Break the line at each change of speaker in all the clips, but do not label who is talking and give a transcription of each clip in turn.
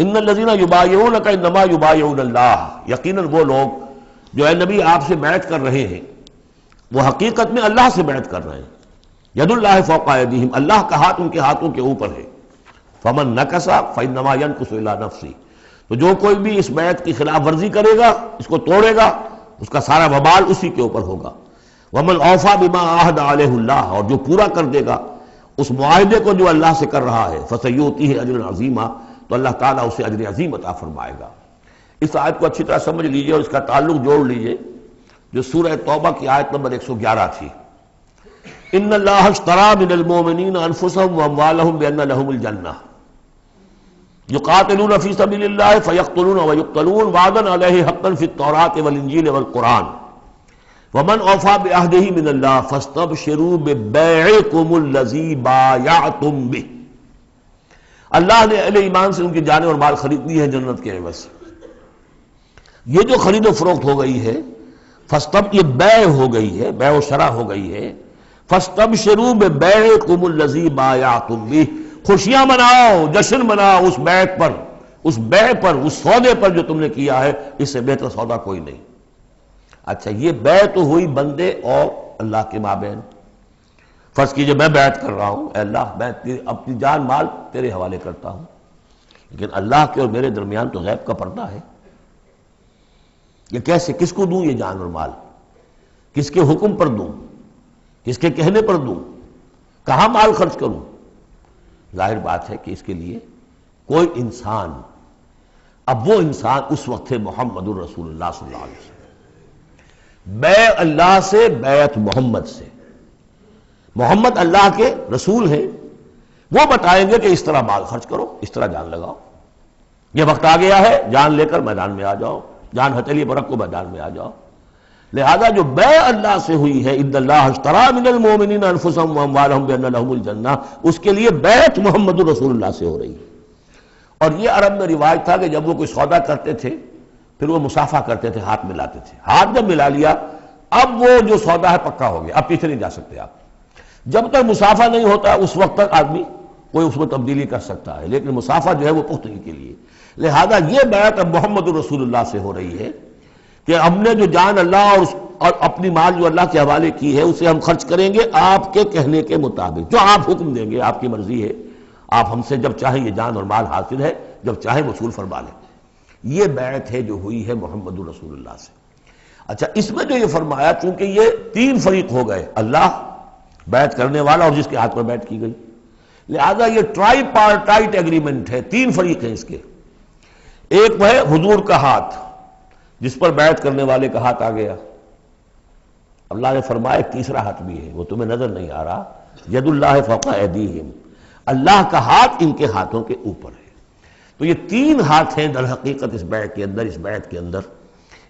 ان الذین یبایعونک انما یبایعون اللہ، یقیناً وہ لوگ جو اے نبی آپ سے بیعت کر رہے ہیں وہ حقیقت میں اللہ سے بیعت کر رہے ہیں۔ ید اللہ فوق ایدیہم، اللہ کا ہاتھ ان کے ہاتھوں کے اوپر ہے۔ فمن نکث فانما ینکث الی نفسہ، تو جو کوئی بھی اس بیعت کی خلاف ورزی کرے گا، اس کو توڑے گا، اس کا سارا وبال اسی کے اوپر ہوگا۔ ومن اوفی بما عاہد علیہ اللہ، اور جو پورا کر دے گا اس معاہدے کو جو اللہ سے کر رہا ہے، فسیؤتیہ اجرا عظیما، تو اللہ تعالیٰ اسے اجر عظیم عطا فرمائے گا۔ اس آیت کو اچھی طرح سمجھ لیجئے اور اس کا تعلق جوڑ لیجئے جو سورہ توبہ کی آیت نمبر 111 تھی۔ ان اللہ اشتری من المؤمنین انفسهم واموالهم بان لهم الجنہ یقاتلون فی سبیل اللہ فیقتلون ویقتلون وعدا علیہ حقا فی التوراۃ والانجیل والقرآن ومن اوفی بعہدہ من اللہ فاستبشروا ببیعکم الذی بایعتم بہ۔ اللہ نے اہل ایمان سے ان کی جانیں اور مال خرید لی ہے جنت کے عوض۔ یہ جو خرید و فروخت ہو گئی ہے، فاستب، یہ بیع ہو گئی ہے، بیع و شرع ہو گئی ہے۔ فاستبشروا ببیعکم الذی بایعتم بہ، خوشیاں مناؤ، جشن مناؤ اس بیعت پر، اس بیع پر، اس سودے پر جو تم نے کیا ہے، اس سے بہتر سودا کوئی نہیں۔ اچھا، یہ بیع تو ہوئی بندے اور اللہ کے مابین۔ فرض کیجئے میں بیعت کر رہا ہوں، اے اللہ میں اپنی جان مال تیرے حوالے کرتا ہوں، لیکن اللہ کے اور میرے درمیان تو غیب کا پردہ ہے۔ یہ کیسے، کس کو دوں یہ جان اور مال؟ کس کے حکم پر دوں؟ کس کے کہنے پر دوں؟ کہاں مال خرچ کروں؟ ظاہر بات ہے کہ اس کے لیے کوئی انسان، اب وہ انسان اس وقت ہے محمد الرسول اللہ صلی اللہ علیہ وسلم، بیع اللہ سے، بیعت محمد سے۔ محمد اللہ کے رسول ہیں، وہ بتائیں گے کہ اس طرح مال خرچ کرو، اس طرح جان لگاؤ، یہ وقت آ گیا ہے جان لے کر میدان میں آ جاؤ، جان ہتھیلی پر رکھو میدان میں آ جاؤ۔ لہذا جو بیع اللہ سے ہوئی ہے، ان اللہ اشتری من المؤمنین انفسهم واموالهم بان لهم الجنہ، اس کے لیے بیعت محمد الرسول اللہ سے ہو رہی ہے۔ اور یہ عرب میں رواج تھا کہ جب وہ کوئی سودا کرتے تھے پھر وہ مصافحہ کرتے تھے، ہاتھ ملاتے تھے۔ ہاتھ جب ملا لیا اب وہ جو سودا ہے پکا ہو گیا، اب پیچھے نہیں جا سکتے آپ۔ جب تک مصافحہ نہیں ہوتا اس وقت تک آدمی کوئی اس میں تبدیلی کر سکتا ہے، لیکن مصافحہ جو ہے وہ پختگی کے لیے۔ لہذا یہ بیعت اب محمد الرسول اللہ سے ہو رہی ہے کہ ہم نے جو جان اللہ اور اپنی مال جو اللہ کے حوالے کی ہے اسے ہم خرچ کریں گے آپ کے کہنے کے مطابق، جو آپ حکم دیں گے، آپ کی مرضی ہے، آپ ہم سے جب چاہیں یہ جان اور مال حاصل ہے، جب چاہیں وصول فرما لیں۔ یہ بیعت ہے جو ہوئی ہے محمد الرسول اللہ سے۔ اچھا، اس میں جو یہ فرمایا، چونکہ یہ تین فریق ہو گئے، اللہ، بیعت کرنے والا اور جس کے ہاتھ پر بیعت کی گئی، لہذا یہ ٹرائی پارٹائٹ ایگریمنٹ ہے، تین فریق ہیں اس کے۔ ایک وہ ہے حضور کا ہاتھ جس پر بیعت کرنے والے کا ہاتھ آ گیا، اللہ نے فرمایا ایک تیسرا ہاتھ بھی ہے، وہ تمہیں نظر نہیں آ رہا، ید اللہ فوق ایدیہم، اللہ کا ہاتھ ان کے ہاتھوں کے اوپر ہے۔ تو یہ تین ہاتھ ہیں در حقیقت اس بیعت کے اندر، اس بیعت کے اندر۔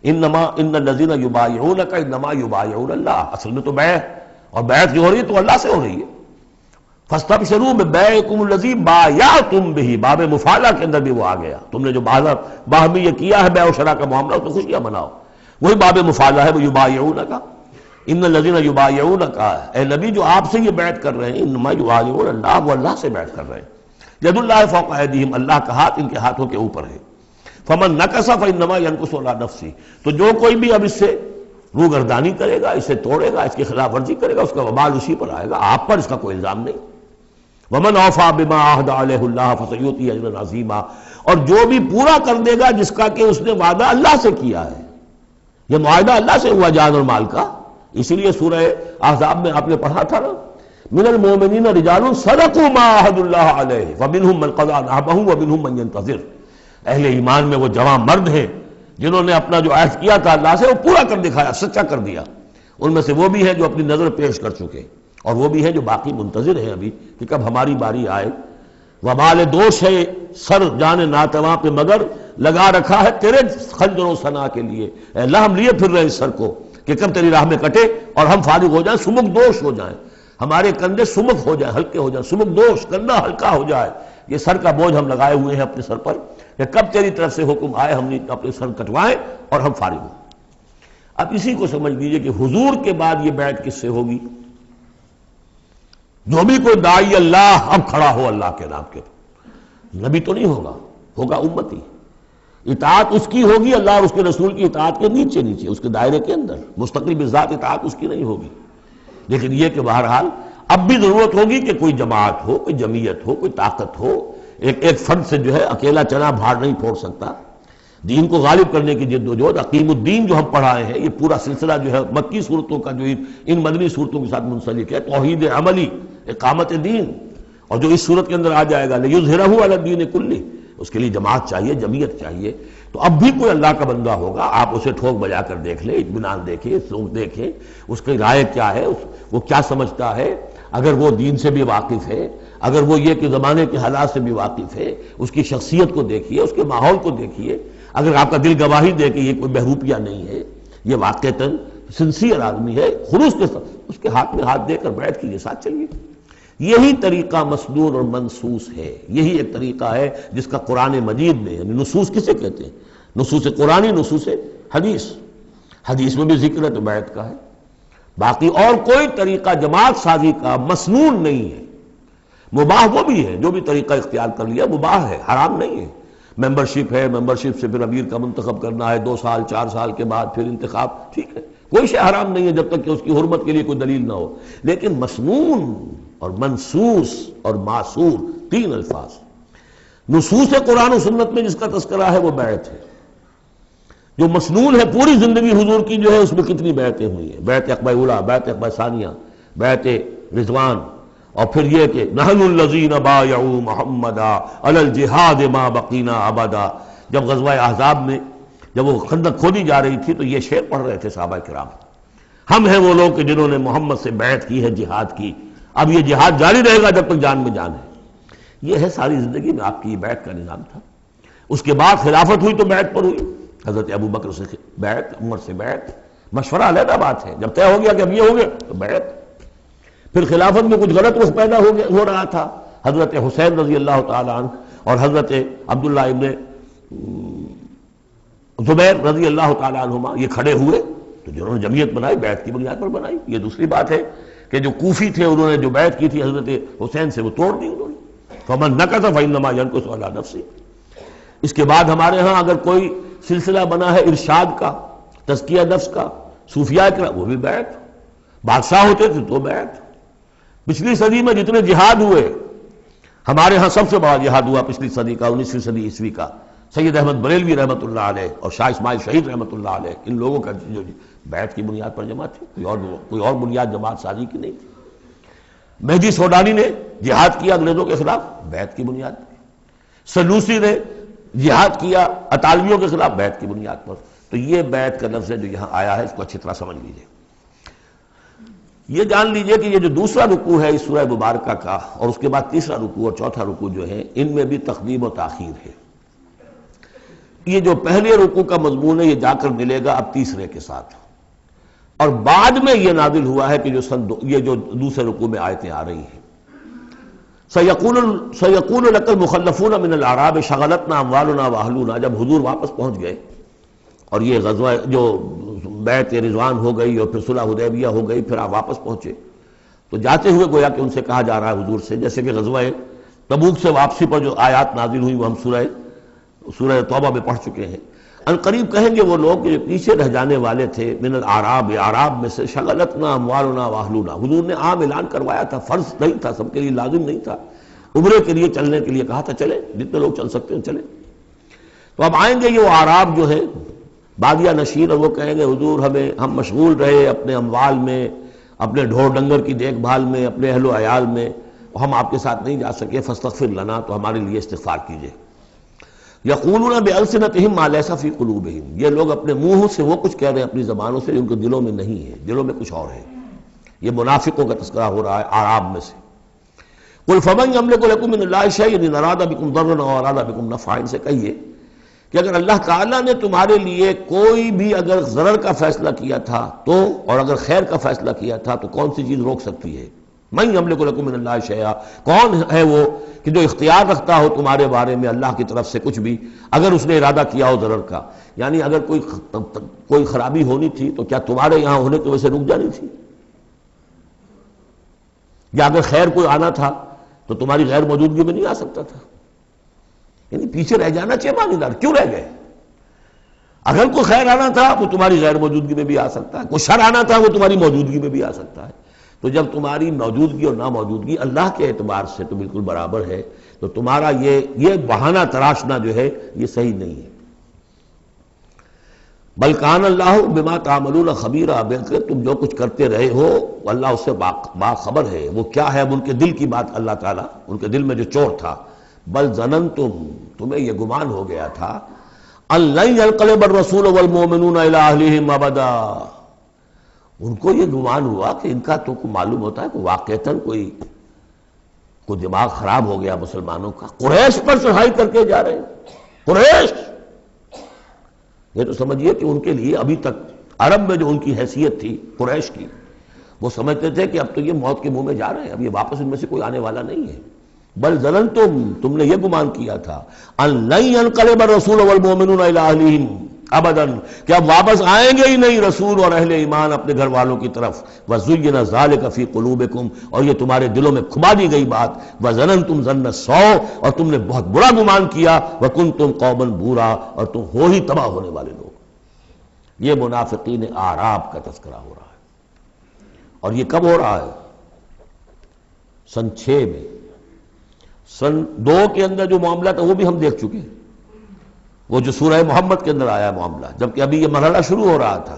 ان الذین یبایعونک انما یبایعون اللہ، اصل میں تو بیع، اور بیعت جو ہو رہی ہے تو اللہ سے ہو رہی ہے۔ فاستبشروا ببیعکم الذی بایعتم بہ، باب مفاعلہ کے اندر بھی وہ آ گیا، تم نے جو باہمی یہ کیا ہے بیع و شرع کا معاملہ، اس میں خوشیاں مناؤ، وہی باب مفاعلہ ہے، وہ یبایعونک۔ ان الذین یبایعونک، اے نبی جو آپ سے یہ بیعت کر رہے ہیں، انما یبایعون اللہ، وہ اللہ سے بیعت کر رہے ہیں۔ ید اللہ فوق ایدیہم، اللہ کا ہاتھ ان کے ہاتھوں کے اوپر ہے۔ فمن نکث فانما ینکث علی نفسہ، تو جو کوئی بھی اب اس سے روگردانی کرے گا، اسے توڑے گا، اس کی خلاف ورزی کرے گا، اس کا وبال اسی پر آئے گا، آپ پر اس کا کوئی الزام نہیں۔ ومن اوفی بما عاہد علیہ اللہ فسیؤتیہ اجرا عظیما، اور جو بھی پورا کر دے گا جس کا کہ اس نے وعدہ اللہ سے کیا ہے، یہ معاہدہ اللہ سے ہوا جان اور مال کا۔ اسی لیے سورہ احزاب میں آپ نے پڑھا تھا نا، من المؤمنین رجال صدقوا ما عاہدوا اللہ علیہ فمنہم من قضی نحبہ ومنہم من ینتظر۔ اہل ایمان میں وہ جوان مرد ہیں جنہوں نے اپنا جو عہد کیا تھا اللہ سے وہ پورا کر دکھایا، سچا کر دیا۔ ان میں سے وہ بھی ہیں جو اپنی نظر پیش کر چکے، اور وہ بھی ہیں جو باقی منتظر ہیں ابھی کہ کب ہماری باری آئے۔ وبال دوش ہے سر جان ناتواں پہ، مگر لگا رکھا ہے تیرے خنجر و ثنا کے لیے، اے اللہ ہم لیے پھر رہے اس سر کو کہ کب تیری راہ میں کٹے اور ہم فارغ ہو جائیں، سمک دوش ہو جائیں، ہمارے کندھے سمک ہو جائیں، ہلکے ہو جائیں، سمک دوش، کندھا ہلکا ہو جائے۔ یہ سر کا بوجھ ہم لگائے ہوئے ہیں اپنے سر پر کہ کب تیری طرف سے حکم آئے ہم نے اپنے سر کٹوائیں اور ہم فارغ ہوں۔ اب اسی کو سمجھ لیجئے کہ حضور کے بعد یہ بیعت کس سے ہوگی؟ جو بھی کوئی داعی اللہ اب کھڑا ہو اللہ کے نام کے، نبی تو نہیں ہوگا، ہوگا امتی. اطاعت اس کی ہوگی اللہ اور اس کے رسول کی اطاعت کے نیچے نیچے، اس کے دائرے کے اندر، مستقل بذات اطاعت اس کی نہیں ہوگی. لیکن یہ کہ بہرحال اب بھی ضرورت ہوگی کہ کوئی جماعت ہو، کوئی جمعیت ہو، کوئی طاقت ہو. ایک فرد سے جو ہے اکیلا چنا بھاڑ نہیں پھوڑ سکتا. دین کو غالب کرنے کی جد و جہد، عقیم الدین جو ہم پڑھائے ہیں، یہ پورا سلسلہ جو ہے مکی صورتوں کا جو ان مدنی صورتوں کے ساتھ منسلک ہے، توحید عملی، اقامت دین. اور جو اس صورت کے اندر آ جائے گا لِیُظْہِرَهُ عَلَى الدِّینِ كُلِّهِ، اس کے لیے جماعت چاہیے، جمعیت چاہیے. تو اب بھی کوئی اللہ کا بندہ ہوگا، آپ اسے ٹھوک بجا کر دیکھ لیں، اطمینان دیکھیں، سوچ دیکھیں اس کی رائے کیا ہے، وہ کیا سمجھتا ہے. اگر وہ دین سے بھی واقف ہے، اگر وہ یہ کہ زمانے کے حالات سے بھی واقف ہے، اس کی شخصیت کو دیکھیے، اس کے ماحول کو دیکھیے. اگر آپ کا دل گواہی دے کہ یہ کوئی بہروپیہ نہیں ہے، یہ واقعتاً سنسیئر آدمی ہے، خلوص کے ساتھ اس کے ہاتھ میں ہاتھ دے کر بیٹھ کے ساتھ چلیے. یہی طریقہ مسنون اور منصوص ہے. یہی ایک طریقہ ہے جس کا قرآن مجید میں، یعنی نصوص کسے کہتے ہیں؟ نصوص قرآنی، نصوص حدیث. حدیث میں بھی ذکر ہے تو بیعت کا ہے. باقی اور کوئی طریقہ جماعت سازی کا مسنون نہیں ہے. مباح وہ بھی ہے، جو بھی طریقہ اختیار کر لیا مباح ہے، حرام نہیں ہے. ممبرشپ ہے، ممبرشپ سے پھر امیر کا منتخب کرنا ہے، 2 سال 4 سال کے بعد پھر انتخاب، ٹھیک ہے، کوئی شے حرام نہیں ہے جب تک کہ اس کی حرمت کے لیے کوئی دلیل نہ ہو. لیکن مسنون اور منصوص اور معصور 3 الفاظ. نصوص قرآن و سنت میں جس کا تذکرہ ہے وہ بیعت ہے. جو مسنون ہے پوری زندگی حضور کی جو ہے اس میں کتنی بیعتیں ہوئی ہیں، بیعت عقبہ اولیٰ، بیعت عقبہ ثانیہ، بیعت رضوان. اور پھر یہ کہ نحن الذین بایعوا محمدا علی الجہاد ما بقینا ابدا. جب غزوہ احزاب میں جب وہ خندق کھودی جا رہی تھی تو یہ شعر پڑھ رہے تھے صحابہ کرام، ہم ہیں وہ لوگ کہ جنہوں نے محمد سے بیعت کی ہے جہاد کی، اب یہ جہاد جاری رہے گا جب تک جان میں جان ہے. یہ ہے ساری زندگی میں آپ کی بیعت کا نظام تھا. اس کے بعد خلافت ہوئی تو بیعت پر ہوئی. حضرت ابو بکر سے بیعت، عمر سے بیعت، مشورہ علیحدہ بات ہے. جب طے ہو گیا کہ اب یہ ہو گیا تو بیعت. پھر خلافت میں کچھ غلط رخ پیدا ہو رہا تھا. حضرت حسین رضی اللہ تعالیٰ عنہ اور حضرت عبداللہ ابن زبیر رضی اللہ تعالیٰ عنہما یہ کھڑے ہوئے تو جنہوں نے جمعیت بنائی بیعت کی بنیاد پر بنائی. یہ دوسری بات ہے کہ جو کوفی تھے انہوں نے جو بیعت کی تھی حضرت حسین سے وہ توڑ دی انہوں نے. فمن نکث فانما ينکث علی نفسہ. اس کے بعد ہمارے ہاں اگر کوئی سلسلہ بنا ہے ارشاد کا، تزکیہ نفس کا، صوفیاء کا، وہ بھی بیعت. بادشاہ ہوتے تھے تو بیعت. پچھلی صدی میں جتنے جہاد ہوئے، ہمارے ہاں سب سے بڑا جہاد ہوا پچھلی صدی کا، 19ویں صدی عیسوی کا، سید احمد بریلوی رحمۃ اللہ علیہ اور شاہ اسماعیل شہید رحمۃ اللہ علیہ، ان لوگوں کا جو بیعت کی بنیاد پر جماعت تھی، کوئی اور بنیاد جماعت سازی کی نہیں تھی. مہدی سوڈانی نے جہاد کیا انگریزوں کے خلاف بیعت کی بنیاد پر. سلوسی نے جہاد کیا اطالویوں کے خلاف بیعت کی بنیاد پر. تو یہ بیعت کا لفظ ہے جو یہاں آیا ہے، اس کو اچھی طرح سمجھ لیجیے. یہ جان لیجئے کہ یہ جو دوسرا رکوع ہے اس سورہ مبارکہ کا، اور اس کے بعد تیسرا رکوع اور چوتھا رکوع جو ہے، ان میں بھی تقدیم و تاخیر ہے. یہ جو پہلے رکوع کا مضمون ہے یہ جا کر ملے گا اب تیسرے کے ساتھ، اور بعد میں یہ نازل ہوا ہے کہ یہ جو دوسرے رکوع میں آیتیں آ رہی ہیں. سَيَقُولُ لَكَ الْمُخَلَّفُونَ مِنَ الْأَعْرَابِ شَغَلَتْنَا أَمْوَالُنَا وَأَهْلُونَا. جب حضور واپس پہنچ گئے اور یہ غزوہ جو بیعت رضوان ہو گئی اور پھر صلح حدیبیہ ہو گئی، پھر آپ واپس پہنچے تو جاتے ہوئے گویا کہ ان سے کہا جا رہا ہے حضور سے، جیسے کہ غزوہ تبوک سے واپسی پر جو آیات نازل ہوئی وہ ہم سورہ توبہ میں پڑھ چکے ہیں. ان قریب کہیں گے وہ لوگ جو پیچھے رہ جانے والے تھے، من الاعراب، اعراب میں سے، شغلتنا اموالنا واہلونا. حضور نے عام اعلان کروایا تھا، فرض نہیں تھا، سب کے لیے لازم نہیں تھا. عمرے کے لیے چلنے کے لیے کہا تھا چلے، جتنے لوگ چل سکتے ہیں چلے. تو اب آئیں گے یہ اعراب جو ہے بادیہ نشین، اور وہ کہیں گے حضور ہم مشغول رہے اپنے اموال میں، اپنے ڈھور ڈنگر کی دیکھ بھال میں، اپنے اہل و عیال میں، ہم آپ کے ساتھ نہیں جا سکے، فاستغفر لنا، تو ہمارے لیے استغفار کیجئے. یقولون بألسنتہم ما لیس فی قلوبہم. یہ لوگ اپنے منہ سے وہ کچھ کہہ رہے ہیں اپنی زبانوں سے، ان کے دلوں میں نہیں ہے، دلوں میں کچھ اور ہے. یہ منافقوں کا تذکرہ ہو رہا ہے اعراب میں سے. قل فمن یملک لکم من اللہ شیئا ان اراد بکم ضرا او اراد بکم نفعا. ان سے کہیے کہ اگر اللہ تعالیٰ نے تمہارے لیے کوئی بھی اگر ضرر کا فیصلہ کیا تھا تو، اور اگر خیر کا فیصلہ کیا تھا تو کون سی چیز روک سکتی ہے؟ من یملک لکم من اللہ شیئا، کون ہے وہ کہ جو اختیار رکھتا ہو تمہارے بارے میں اللہ کی طرف سے کچھ بھی، اگر اس نے ارادہ کیا ہو ضرر کا. یعنی اگر کوئی خرابی ہونی تھی تو کیا تمہارے یہاں ہونے کی وجہ سے رک جانی تھی؟ یا اگر خیر کوئی آنا تھا تو تمہاری غیر موجودگی میں نہیں آ سکتا تھا؟ یعنی پیچھے رہ جانا چاہیے معنی دار، کیوں رہ گئے؟ اگر کوئی خیر آنا تھا وہ تمہاری غیر موجودگی میں بھی آ سکتا ہے، کوئی شر آنا تھا وہ تمہاری موجودگی میں بھی آ سکتا ہے. تو جب تمہاری موجودگی اور ناموجودگی اللہ کے اعتبار سے تو بالکل برابر ہے، تو تمہارا یہ بہانہ تراشنا جو ہے یہ صحیح نہیں ہے. بل کان اللہ بما تعملون خبیرا، بلکہ تم جو کچھ کرتے رہے ہو اللہ اس سے باخبر ہے. وہ کیا ہے؟ اب ان کے دل کی بات اللہ تعالیٰ، ان کے دل میں جو چور تھا. بل ظننتم، تمہیں یہ گمان ہو گیا تھا، ان لن ينقلب الرسول والمؤمنون الى اہلہم ابدا، ان کو یہ گمان ہوا کہ ان کا تو معلوم ہوتا ہے کہ واقعتاً کوئی دماغ خراب ہو گیا مسلمانوں کا، قریش پر چڑھائی کر کے جا رہے ہیں. قریش، یہ تو سمجھیے کہ ان کے لیے ابھی تک عرب میں جو ان کی حیثیت تھی قریش کی، وہ سمجھتے تھے کہ اب تو یہ موت کے منہ میں جا رہے ہیں، اب یہ واپس ان میں سے کوئی آنے والا نہیں ہے. بل ظننتم، تم نے یہ گمان کیا تھا، ان لن ينقلب الرسول والمؤمنون الى اہلہم ابدا، کہ اب واپس آئیں گے ہی نہیں رسول اور اہل ایمان اپنے گھر والوں کی طرف. وزین ذلک فی قلوبکم، اور یہ تمہارے دلوں میں کھما دی گئی بات. وظننتم ظن السوء، اور تم نے بہت برا گمان کیا. وکنتم قوما بورا، اور تم ہو ہی تباہ ہونے والے لوگ. یہ منافقین اعراب کا تذکرہ ہو رہا ہے، اور یہ کب ہو رہا ہے؟ سن 6 میں. سن 2 کے اندر جو معاملہ تھا وہ بھی ہم دیکھ چکے، وہ جو سورہ محمد کے اندر آیا معاملہ، جبکہ ابھی یہ مرحلہ شروع ہو رہا تھا،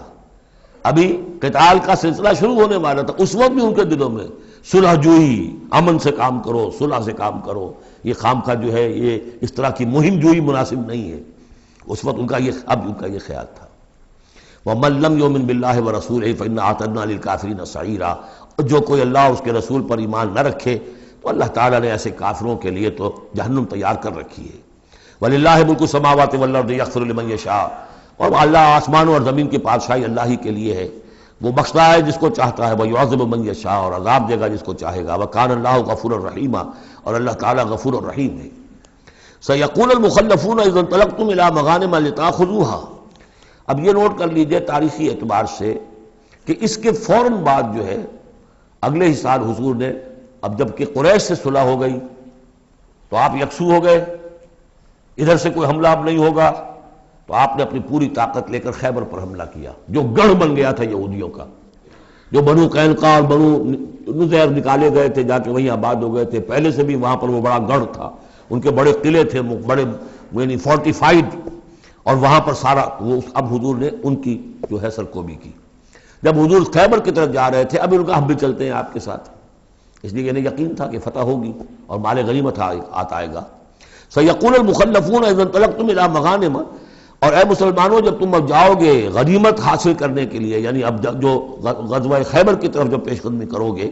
ابھی قتال کا سلسلہ شروع ہونے والا تھا. اس وقت بھی ان کے دلوں میں صلح جوئی، امن سے کام کرو، صلح سے کام کرو، یہ خام کا جو ہے یہ اس طرح کی مہم جوئی مناسب نہیں ہے. اس وقت ان کا یہ خیال تھا. وَمَن لَّمْ يُؤْمِن بِاللَّهِ وَرَسُولِهِ فَإِنَّ أَعْتَدْنَا لِلْكَافِرِينَ سَعِيرًا، جو کوئی اللہ اس کے رسول پر ایمان نہ رکھے تو اللہ تعالیٰ نے ایسے کافروں کے لیے تو جہنم تیار کر رکھی ہے. وَلِلَّهِ مُلْكُ السَّمَاوَاتِ وَالْأَرْضِ يَغْفِرُ لِمَن يَشَاءُ، اور اللہ آسمانوں اور زمین کی بادشاہی اللہ ہی کے لیے ہے، وہ بخشتا ہے جس کو چاہتا ہے. وَيُعَذِّبُ مَن يَشَاءُ، اور عذاب دے گا جس کو چاہے گا. وَكَانَ اللَّهُ غَفُورًا رَحِيمًا، اور اللہ تعالیٰ غفور الرحیم ہے. سَيَقُولُ الْمُخَلَّفُونَ إِذَا انطَلَقْتُمْ إِلَىٰ مَغَانِمَ لِتَأْخُذُوهَا. اب یہ نوٹ کر لیجئے تاریخی اعتبار سے کہ اس کے فوراً بعد جو ہے اگلے ہی سال حضور نے، اب جب کہ قریش سے صلح ہو گئی تو آپ یکسو ہو گئے، ادھر سے کوئی حملہ اب نہیں ہوگا، تو آپ نے اپنی پوری طاقت لے کر خیبر پر حملہ کیا، جو گڑھ بن گیا تھا یہودیوں کا، جو بنو قینقاع اور بنو نذیر نکالے گئے تھے، جا کے وہیں آباد ہو گئے تھے. پہلے سے بھی وہاں پر وہ بڑا گڑھ تھا، ان کے بڑے قلعے تھے، بڑے یعنی فورٹیفائڈ، اور وہاں پر سارا وہ اب حضور نے ان کی جو ہے سرکوبی کی. جب حضور خیبر کی طرف جا رہے تھے، اب ان کا ہم بھی چلتے ہیں آپ کے ساتھ، اس لیے انہیں یقین تھا کہ فتح ہوگی اور مال غنیمت آئے گا. سَيَقُولُ الْمُخَلَّفُونَ إِذَا انطَلَقْتُمْ إِلَىٰ مَغَانِمَ، اور اے مسلمانوں جب تم اب جاؤ گے غنیمت حاصل کرنے کے لیے، یعنی اب جو غزوہ خیبر کی طرف جو پیش قدمی کرو گے،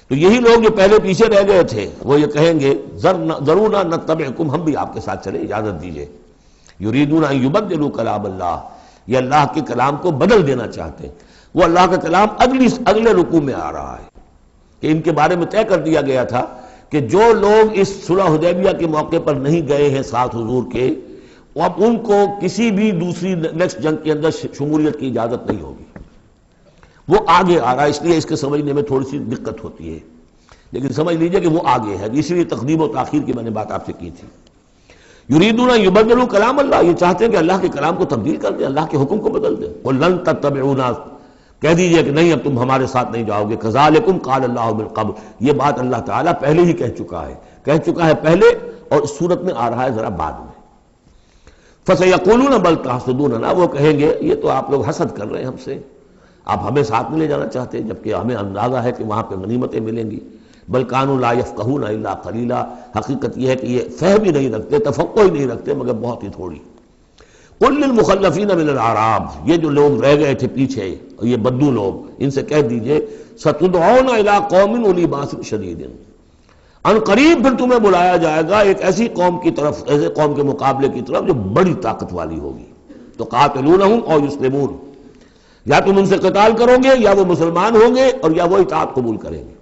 تو یہی لوگ جو پہلے پیچھے رہ گئے تھے وہ یہ کہیں گے ذرونا نتبعکم، ہم بھی آپ کے ساتھ چلیں، اجازت دیجیے. یریدون ان یبدلوا کلام اللہ، یہ اللہ کے کلام کو بدل دینا چاہتے ہیں. وہ اللہ کا کلام اگلے رکوع میں آ رہا ہے کہ ان کے بارے میں طے کر دیا گیا تھا کہ جو لوگ اس صلح حدیبیہ کے موقع پر نہیں گئے ہیں ساتھ حضور کے، اب ان کو کسی بھی دوسری نیکسٹ جنگ کے اندر شمولیت کی اجازت نہیں ہوگی. وہ آگے آ رہا ہے، اس لیے اس کے سمجھنے میں تھوڑی سی دقت ہوتی ہے، لیکن سمجھ لیجئے کہ وہ آگے ہے. اسی لیے تقدیم و تاخیر کی میں نے بات آپ سے کی تھی. یریدون ان یبدلوا کلام اللہ، یہ چاہتے ہیں کہ اللہ کے کلام کو تبدیل کر دیں، اللہ کے حکم کو بدل دیں. قل لن تتبعونا، کہہ دیجئے کہ نہیں اب تم ہمارے ساتھ نہیں جاؤ گے. کذالکم قال اللہ من قبل، یہ بات اللہ تعالیٰ پہلے ہی کہہ چکا ہے پہلے، اور اس صورت میں آ رہا ہے ذرا بعد میں. فسیقولون بل تحسدوننا، وہ کہیں گے یہ تو آپ لوگ حسد کر رہے ہیں ہم سے، آپ ہمیں ساتھ میں لے جانا چاہتے ہیں جبکہ ہمیں اندازہ ہے کہ وہاں پہ غنیمتیں ملیں گی. بل کانوا لا یفقہون الا قلیلا، حقیقت یہ ہے کہ یہ فہم ہی نہیں رکھتے، تفقہ ہی نہیں رکھتے مگر بہت ہی تھوڑی. قل للمخلفین من الاعراب، یہ جو لوگ رہ گئے تھے پیچھے، یہ بدو لوگ، ان سے کہہ دیجئے ستدعون الی قوم اولی باس شدید، ان قریب پھر تمہیں بلایا جائے گا ایک ایسی قوم کی طرف، ایسے قوم کے مقابلے کی طرف جو بڑی طاقت والی ہوگی. تو قاتلونہم او یسلمون، یا تم ان سے قتال کرو گے یا وہ مسلمان ہوں گے اور یا وہ اطاعت قبول کریں گے.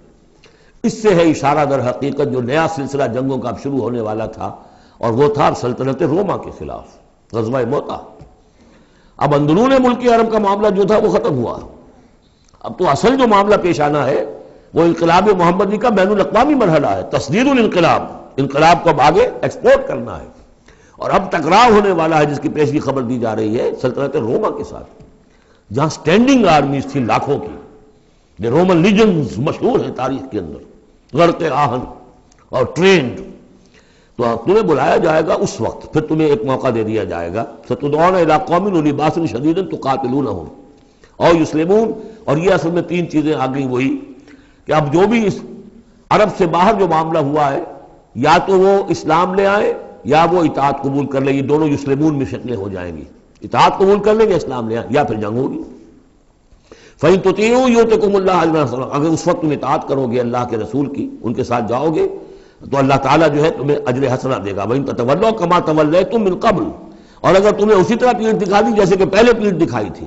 اس سے ہے اشارہ در حقیقت جو نیا سلسلہ جنگوں کا اب شروع ہونے والا تھا، اور وہ تھا سلطنت روما کے خلاف غزوہ موتا. اب اندرون ملک عرب کا معاملہ جو تھا وہ ختم ہوا، اب تو اصل جو معاملہ پیش آنا ہے وہ انقلاب محمدی کا بین الاقوامی مرحلہ ہے، تصدیر الانقلاب، انقلاب کو اب آگے ایکسپورٹ کرنا ہے. اور اب ٹکراؤ ہونے والا ہے جس کی پیشگی خبر دی جا رہی ہے سلطنت روما کے ساتھ، جہاں سٹینڈنگ آرمیز تھی لاکھوں کی، جو رومن لیجنز مشہور ہیں تاریخ کے اندر، غرق آہن اور ٹرینڈ. تو تمہیں بلایا جائے گا اس وقت، پھر تمہیں ایک موقع دے دیا جائے گا. ستدعون الی قوم اولی باس شدید تقاتلونہم او یسلمون. اور یہ اصل میں تین چیزیں آ گئیں وہی کہ اب جو بھی اس عرب سے باہر جو معاملہ ہوا ہے، یا تو وہ اسلام لے آئے یا وہ اطاعت قبول کر لیں. یہ دونوں یسلمون میں شکلیں ہو جائیں گی، اطاعت قبول کر لیں گے اسلام لے آئیں یا پھر جنگ ہوگی. فَإِن تُطِيعُوا يُؤْتِكُمُ اللَّهُ أَجْرًا حَسَنًا. اگر اس وقت تم اطاعت کرو گے اللہ کے رسول کی، ان کے ساتھ جاؤ گے، تو اللہ تعالیٰ جو ہے تمہیں اجر حسنہ دے گا. وَإِن تَتَوَلَّوْا كَمَا تَوَلَّيْتُم مِّن قَبْلُ. اور اگر تمہیں اسی طرح پیٹھ دکھا دی جیسے کہ پہلے پیٹھ دکھائی تھی،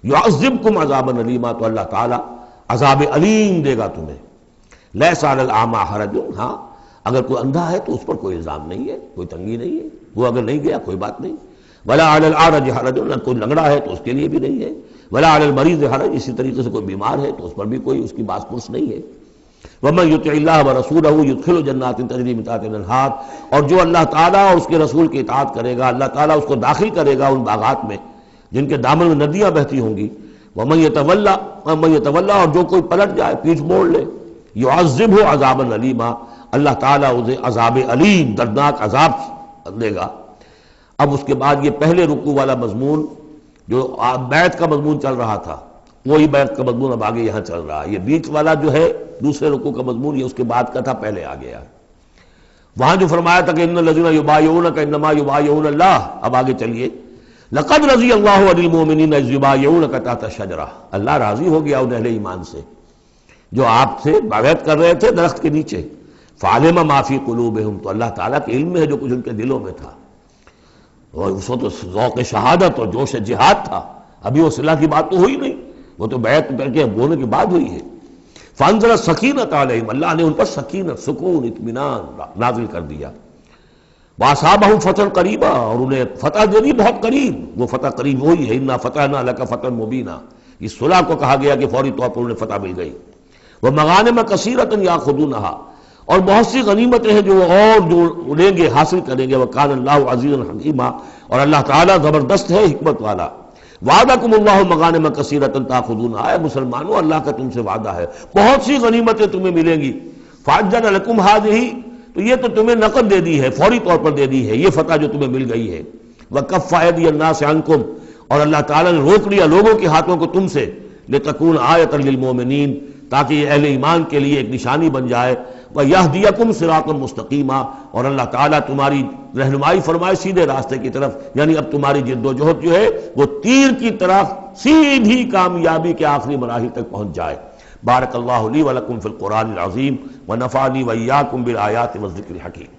يُعَذِّبْكُمْ عَذَابًا عَلِيمًا، تو اللہ تعالیٰ عذاب علیم دے گا تمہیں. لَيْسَ عَلَى الْأَعْمَىٰ حَرَجٌ. ہاں اگر کوئی اندھا ہے تو اس پر کوئی الزام نہیں ہے، کوئی تنگی نہیں ہے، وہ اگر نہیں گیا کوئی بات نہیں. وَلَا عَلَى الْأَعْرَجِ حَرَجٌ. کوئی لنگڑا ہے تو اس کے لیے بھی نہیں ہے. وَلَا عَلَى الْمَرِيضِ حَرَجٌ. اسی طریقے سے کوئی بیمار ہے تو اس پر بھی کوئی اس کی باس پرس نہیں ہے. وَمَن يُطِعِ اللَّهَ وَرَسُولَهُ يُدْخِلْهُ جَنَّاتٍ تَجْرِي مِن تَحْتِهَا الْأَنْهَارُ. اور جو اللہ تعالیٰ اور اس کے رسول کی اطاعت کرے گا، اللہ تعالیٰ اس کو داخل کرے گا ان باغات میں جن کے دامن میں ندیاں بہتی ہوں گی. وَمَن يَتَوَلَّى. اور جو کوئی پلٹ جائے، پیٹھ موڑ لے، يُعَذِّبْهُ عَذَابًا عَلِيمًا. اللہ تعالیٰ اسے عذاب علیم، دردناک عذاب دے گا. اب اس کے بعد یہ پہلے رکوع والا مضمون جو بیعت کا مضمون چل رہا تھا، وہی بیعت کا مضمون اب آگے یہاں چل رہا ہے. یہ بیچ والا جو ہے دوسرے رکوع کا مضمون، یہ اس کے بعد کا تھا، پہلے آ گیا. وہاں جو فرمایا تھا کہ ان الذین یبایعونک انما یبایعون اللہ، اب آگے چلیے. لقد رضی اللہ عن المؤمنین اذ یبایعونک تحت الشجرہ. اللہ راضی ہو گیا ان اہل ایمان سے جو آپ سے بیعت کر رہے تھے درخت کے نیچے. فعلم ما فی قلوبہم. تو اللہ تعالیٰ کے علم میں ہے جو کچھ ان کے دلوں میں تھا. اور اس وقت ذوق شہادت اور جوش جہاد تھا، ابھی وہ صلح کی بات تو ہوئی نہیں، وہ تو بیعت کر کے ہونے کے بعد ہوئی ہے. فانزل السکینۃ علیہم. اللہ نے ان پر سکینت، سکون، اطمینان نازل کر دیا. واصابہم فتحا قریبا. اور انہیں فتح دے دی بہت قریب. وہ فتح قریب وہی ہے، انا فتحنا لک فتحا مبینا. اس صلح کو کہا گیا کہ فوری طور پر انہیں فتح مل گئی. ومغانم کثیرۃ یاخذونہا. اور بہت سی غنیمتیں ہیں جو وہ اور جو لیں گے، حاصل کریں گے. وکان اللہ عزیزا حکیما. اور اللہ تعالیٰ زبردست ہے، حکمت والا. وعدکم اللہ مغانم کثیرۃ تاخذونہا. اے مسلمانوں، اللہ کا تم سے وعدہ ہے، بہت سی غنیمتیں تمہیں ملیں گی. فعجل لکم ہذہ. تو یہ تو تمہیں نقد دے دی ہے، فوری طور پر دے دی ہے یہ فتح جو تمہیں مل گئی ہے. وکف ایدی الناس عنکم. اور اللہ تعالیٰ نے روک لیا لوگوں کے ہاتھوں کو تم سے. لتکون آیۃ للمؤمنین. تاکہ یہ اہل ایمان کے لیے ایک نشانی بن جائے. وَيَهْدِيَكُمْ صِرَاطًا مُسْتَقِيمًا. اور اللہ تعالیٰ تمہاری رہنمائی فرمائے سیدھے راستے کی طرف. یعنی اب تمہاری جد و جہد جو ہے وہ تیر کی طرح سیدھی کامیابی کے آخری مراحل تک پہنچ جائے. بارک اللہ لی ولکم فی القرآن العظیم ونفعنی وإیاکم بالآیات والذکر الحکیم.